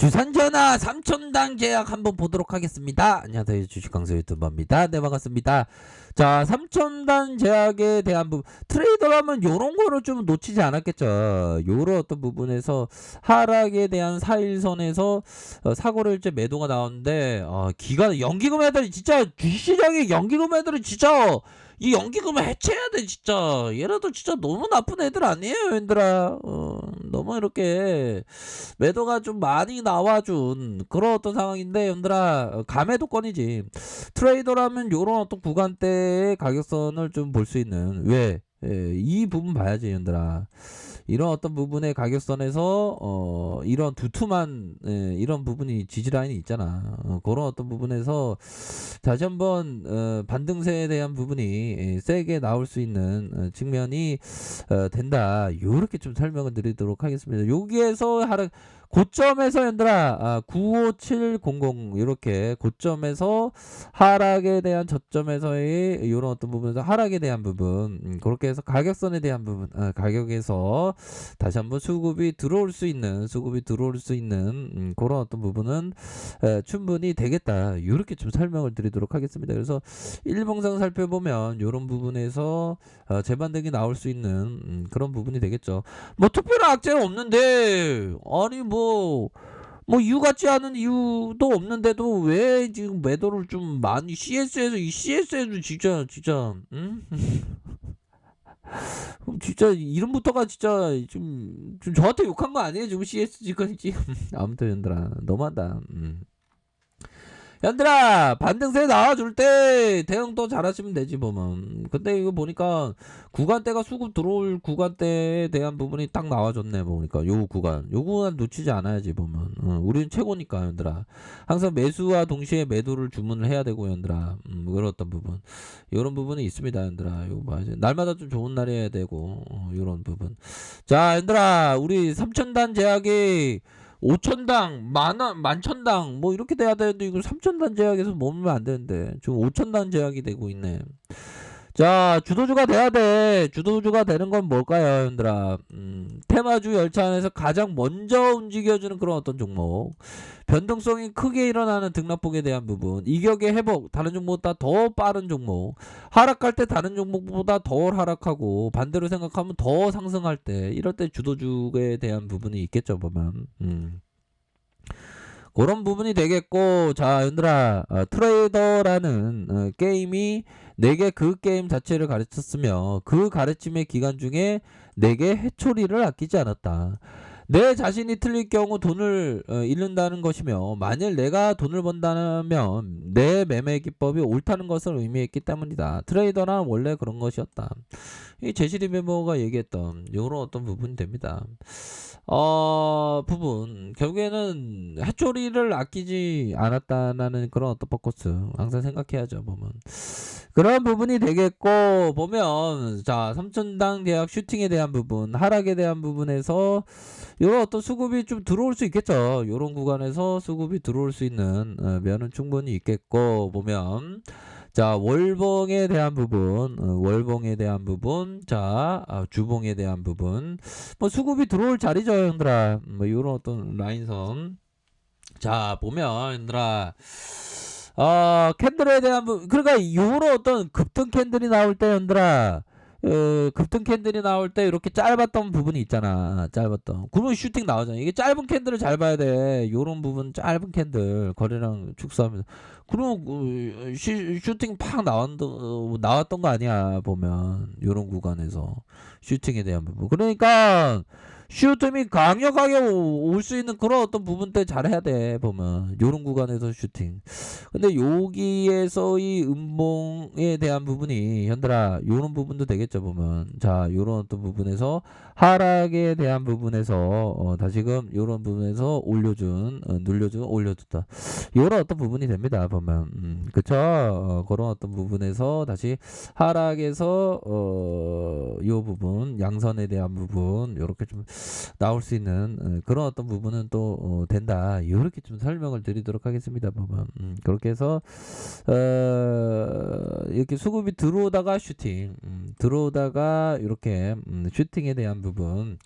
주산전화 3천당 제약 한번 보도록 하겠습니다. 안녕하세요. 주식강사 유튜버입니다. 네, 반갑습니다. 자, 3천단 제약에 대한 부분, 트레이더라면 요런 거를 좀 놓치지 않았겠죠. 요런 어떤 부분에서 하락에 대한 4일선에서 사고를 이제 매도가 나오는데, 연기금 애들이 진짜 주식시장에 연기금 애들이 진짜 이 연기금을 해체해야 돼 진짜. 얘네들 진짜 너무 나쁜 애들 아니에요 얘들아. 너무 이렇게 매도가 좀 많이 나와준 그런 어떤 상황인데 얘들아, 감매도권이지. 트레이더라면 요런 어떤 구간대의 가격선을 좀 볼 수 있는, 왜? 이 부분 봐야지 얘들아. 이런 어떤 부분의 가격선에서 이런 두툼한 이런 부분이 지지라인이 있잖아. 그런 어떤 부분에서 다시 한번 반등세에 대한 부분이 세게 나올 수 있는 측면이 된다. 요렇게 좀 설명을 드리도록 하겠습니다. 여기에서 하락 고점에서 얘들아, 95700 이렇게 고점에서 하락에 대한 저점에서의 이런 어떤 부분에서 하락에 대한 부분, 그렇게 해서 가격선에 대한 부분, 가격에서 다시 한번 수급이 들어올 수 있는 그런 어떤 부분은 충분히 되겠다. 이렇게 좀 설명을 드리도록 하겠습니다. 그래서 일봉상 살펴보면 이런 부분에서 재반등이 나올 수 있는 그런 부분이 되겠죠. 뭐 특별한 악재는 없는데, 아니 뭐 이유 같지 않은 이유도 없는데도 왜 지금 매도를 좀 많이 CS에도 진짜 응? 진짜 이름부터가 진짜 좀 저한테 욕한 거 아니에요 지금 CS 지금 아무튼 얘들아 너무한다. 얘들아, 반등세 나와줄 때 대응 또 잘하시면 되지 보면. 근데 이거 보니까 구간대가 수급 들어올 구간대에 대한 부분이 딱 나와줬네 보니까. 요 구간 놓치지 않아야지 보면. 우리는 최고니까 얘들아. 항상 매수와 동시에 매도를 주문을 해야 되고 얘들아. 그런 어떤 부분, 이런 부분이 있습니다 얘들아. 요거 봐야지. 날마다 좀 좋은 날이어야 되고 이런 부분. 자 얘들아, 우리 3천단 제약이 5천당, 만원, 만천당, 뭐 이렇게 돼야 되는데, 이거 3천단 제약에서 머물면 안 되는데, 지금 5천단 제약이 되고 있네. 자, 주도주가 돼야 돼. 주도주가 되는 건 뭘까요, 여러분들아? 테마주 열차 안에서 가장 먼저 움직여주는 그런 어떤 종목. 변동성이 크게 일어나는 등락폭에 대한 부분. 이격의 회복, 다른 종목보다 더 빠른 종목. 하락할 때 다른 종목보다 덜 하락하고, 반대로 생각하면 더 상승할 때, 이럴 때 주도주에 대한 부분이 있겠죠, 보면. 그런 부분이 되겠고, 자, 얘들아, 트레이더라는 게임이 내게 그 게임 자체를 가르쳤으며 그 가르침의 기간 중에 내게 해초리를 아끼지 않았다. 내 자신이 틀릴 경우 돈을 잃는다는 것이며, 만일 내가 돈을 번다면 내 매매 기법이 옳다는 것을 의미했기 때문이다. 트레이더는 원래 그런 것이었다. 이 제시리 메모가 얘기했던 요런 어떤 부분이 됩니다. 부분 결국에는 해초리를 아끼지 않았다는 그런 어떤 포커스 항상 생각해야죠 보면. 그런 부분이 되겠고, 보면 자 3천당 대학 슈팅에 대한 부분, 하락에 대한 부분에서 요런 어떤 수급이 좀 들어올 수 있겠죠. 요런 구간에서 수급이 들어올 수 있는 면은 충분히 있겠고, 보면 자 월봉에 대한 부분, 자 주봉에 대한 부분, 뭐 수급이 들어올 자리죠 형들아. 뭐 요런 어떤 라인선. 자 보면 형들아, 캔들에 대한 부분, 그러니까 요런 어떤 급등 캔들이 나올 때 형들아, 급등 캔들이 나올 때 이렇게 짧았던 부분이 있잖아. 짧았던, 그러면 슈팅 나오잖아. 이게 짧은 캔들을 잘 봐야 돼. 요런 부분 짧은 캔들 거래량 축소하면서, 그럼 슈팅 팍 나왔던 거 아니야 보면. 요런 구간에서 슈팅에 대한 부분, 그러니까 슈팅이 강력하게 올 수 있는 그런 어떤 부분 때 잘해야 돼 보면. 요런 구간에서 슈팅. 근데 여기에서 이 음봉에 대한 부분이 현들아 요런 부분도 되겠죠 보면. 자 요런 어떤 부분에서 하락에 대한 부분에서 다시금 요런 부분에서 올려줬다, 요런 어떤 부분이 됩니다 보면. 그쵸. 그런 어떤 부분에서 다시 하락에서 요 부분, 양선에 대한 부분, 요렇게 좀 나올 수 있는 그런 어떤 부분은 또 된다. 이렇게 좀 설명을 드리도록 하겠습니다. 보면 그렇게 해서 이렇게 수급이 들어오다가 슈팅, 들어오다가 이렇게 슈팅에 대한 부분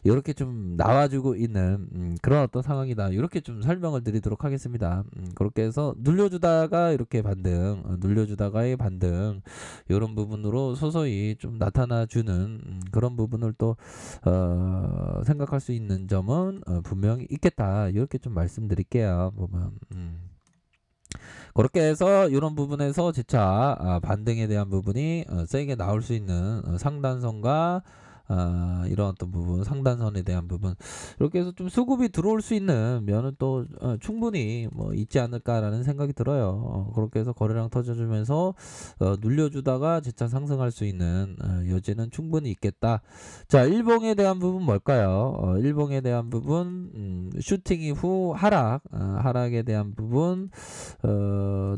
이렇게 좀 나와주고 있는 그런 어떤 상황이다. 이렇게 좀 설명을 드리도록 하겠습니다. 그렇게 해서 눌려주다가 이렇게 반등, 눌려주다가의 반등 이런 부분으로 서서히 좀 나타나주는 그런 부분을 또 생각할 수 있는 점은 분명히 있겠다. 이렇게 좀 말씀드릴게요. 보면 그렇게 해서 이런 부분에서 재차 반등에 대한 부분이 세게 나올 수 있는 상단선과 이런 어떤 부분, 상단선에 대한 부분 이렇게 해서 좀 수급이 들어올 수 있는 면은 또 충분히 뭐 있지 않을까라는 생각이 들어요. 그렇게 해서 거래량 터져주면서 눌려주다가 재차 상승할 수 있는 여지는 충분히 있겠다. 자, 일봉에 대한 부분 뭘까요? 일봉에 대한 부분 슈팅 이후 하락, 하락에 대한 부분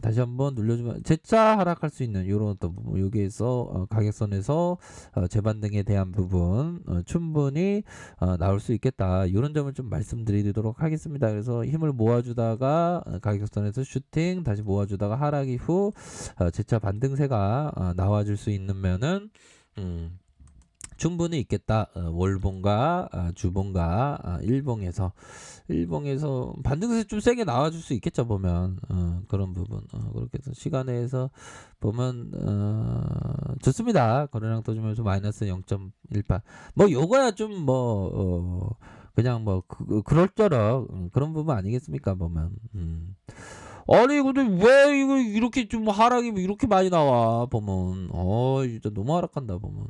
다시 한번 눌려주면 재차 하락할 수 있는 이런 어떤 부분 여기에서 가격선에서 재반등에 대한 부분 충분히 나올 수 있겠다. 이런 점을 좀 말씀드리도록 하겠습니다. 그래서 힘을 모아주다가 가격선에서 슈팅 다시 모아주다가 하락 이후 재차 반등세가 나와줄 수 있는 면은 충분히 있겠다. 월봉과 주봉과 일봉에서 반등세 좀 세게 나와줄 수 있겠죠. 보면 그런 부분 그렇게 해서 시간에서 보면 좋습니다. 거래량 터지면서 마이너스 0.18 뭐 요거야 좀 뭐 그냥 뭐 그럴저럴 그런 부분 아니겠습니까. 보면 아니 근데 왜 이거 이렇게 좀 하락이 이렇게 많이 나와. 보면 진짜 너무 하락한다. 보면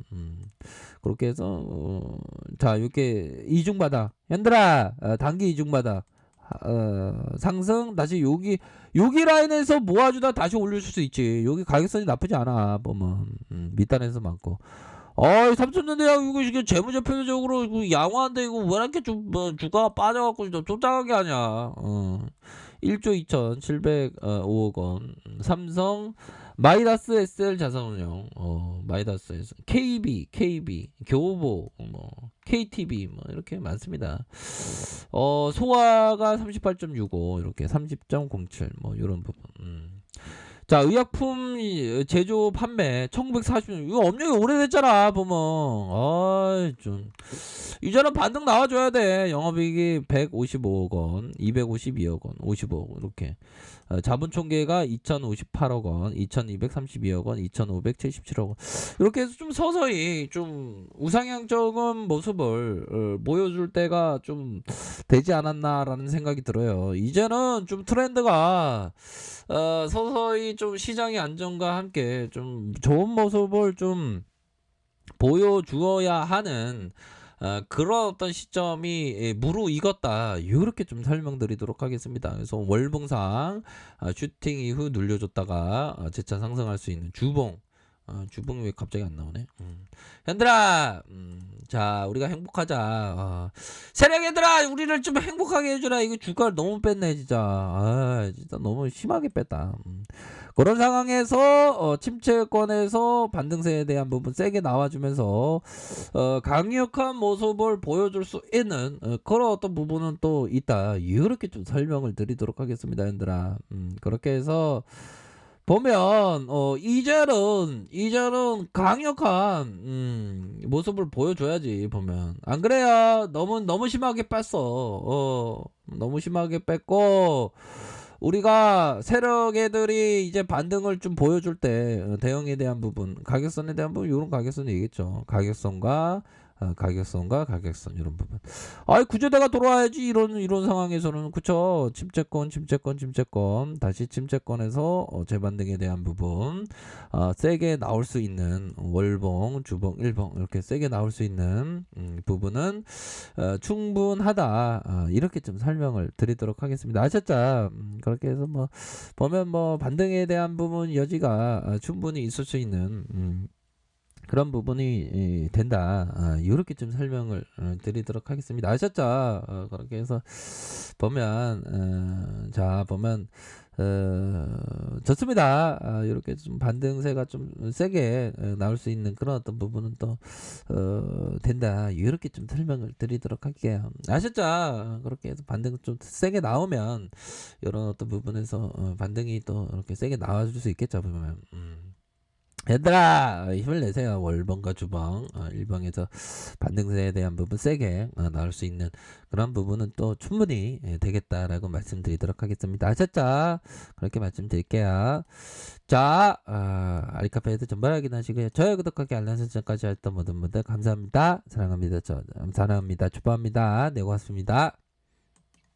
그렇게 해서 자 이렇게 이중바닥 현들아 단기 이중바닥 상승 다시 여기 라인에서 모아주다 다시 올려줄 수 있지. 여기 가격선이 나쁘지 않아. 보면 밑단에서 많고 3천년대야 이거 재무제표적으로 양호한데 이거 왜 이렇게 좀 주가가 빠져갖고 좀 쫓아가게 하냐. 1조 2,705억 원. 삼성 마이다스 SL 자산운용 마이다스 SL KB 교보 뭐 KTB 뭐 이렇게 많습니다. 소화가 38.65 이렇게 30.07 뭐 이런 부분. 자, 의약품 제조 판매 1940년 이거 업력이 오래됐잖아. 보면 좀 이제는 반등 나와줘야 돼. 영업이익이 155억 원, 252억 원, 55억 원 이렇게 자본총계가 2058억 원, 2232억 원, 2577억 원 이렇게 해서 좀 서서히 좀 우상향적인 모습을 보여줄 때가 좀 되지 않았나라는 생각이 들어요. 이제는 좀 트렌드가 서서히 좀 시장의 안정과 함께 좀 좋은 모습을 좀 보여주어야 하는 그런 어떤 시점이 무르익었다. 이렇게 좀 설명드리도록 하겠습니다. 그래서 월봉상 슈팅 이후 눌려줬다가 재차 상승할 수 있는 주봉. 주봉이 왜 갑자기 안 나오네. 현들아, 자 우리가 행복하자. 세력 얘들아, 우리를 좀 행복하게 해주라. 이거 주가를 너무 뺐네 진짜. 진짜 너무 심하게 뺐다. 그런 상황에서 침체권에서 반등세에 대한 부분 세게 나와주면서 강력한 모습을 보여줄 수 있는 그런 어떤 부분은 또 있다. 이렇게 좀 설명을 드리도록 하겠습니다, 얘들아. 그렇게 해서 보면 이제는 강력한 모습을 보여줘야지. 보면 안 그래요? 너무 심하게 뺐어. 너무 심하게 뺐고 우리가 세력 애들이 이제 반등을 좀 보여줄 때 대형에 대한 부분, 가격선에 대한 부분, 이런 가격선이 있겠죠. 가격선과 가격선 이런 부분. 구제대가 돌아와야지. 이런 상황에서는 그쵸. 침체권 다시 침체권에서 재반등에 대한 부분 세게 나올 수 있는 월봉, 주봉, 일봉 이렇게 세게 나올 수 있는 부분은 충분하다. 이렇게 좀 설명을 드리도록 하겠습니다. 아셨죠? 그렇게 해서 뭐 보면 뭐 반등에 대한 부분 여지가 충분히 있을 수 있는 그런 부분이 된다. 이렇게 좀 설명을 드리도록 하겠습니다. 아셨죠? 그렇게 해서 보면 자 보면 좋습니다. 이렇게 좀 반등세가 좀 세게 나올 수 있는 그런 어떤 부분은 또 된다. 이렇게 좀 설명을 드리도록 할게요. 아셨죠? 그렇게 해서 반등 좀 세게 나오면 이런 어떤 부분에서 반등이 또 이렇게 세게 나와줄 수 있겠죠. 보면. 얘들아 힘을 내세요. 월봉과 주봉 일봉에서 반등세에 대한 부분 세게 나올 수 있는 그런 부분은 또 충분히 되겠다라고 말씀드리도록 하겠습니다. 아셨죠? 그렇게 말씀드릴게요. 자 아리카페에도 전발 확인하시고요. 좋아요 구독하기 알람 설정까지 했던 모든 분들 감사합니다. 사랑합니다. 사랑합니다. 축복합니다. 네 고맙습니다.